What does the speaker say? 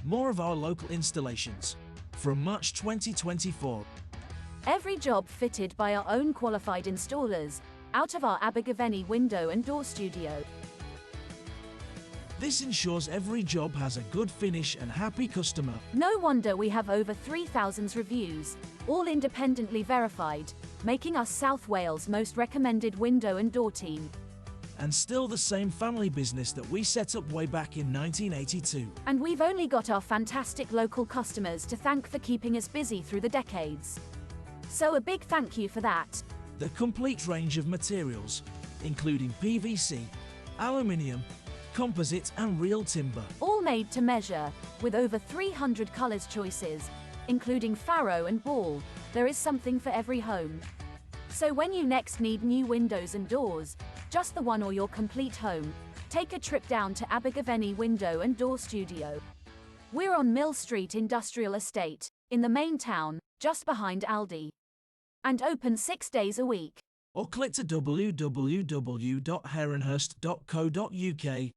More of our local installations. From March 2024. Every job fitted by our own qualified installers, out of our Abergavenny window and door studio. This ensures every job has a good finish and happy customer. No wonder we have over 3,000 reviews, all independently verified, making us South Wales' most recommended window and door team. And still the same family business that we set up way back in 1982. And we've only got our fantastic local customers to thank for keeping us busy through the decades. So a big thank you for that. The complete range of materials, including PVC, aluminium, composite and real timber. All made to measure, with over 300 colours choices, including Faro and Ball. There is something for every home. So when you next need new windows and doors, just the one or your complete home, take a trip down to Abergavenny Window and Door Studio. We're on Mill Street Industrial Estate, in the main town, just behind Aldi. And open 6 days a week. Or click to www.heronhurst.co.uk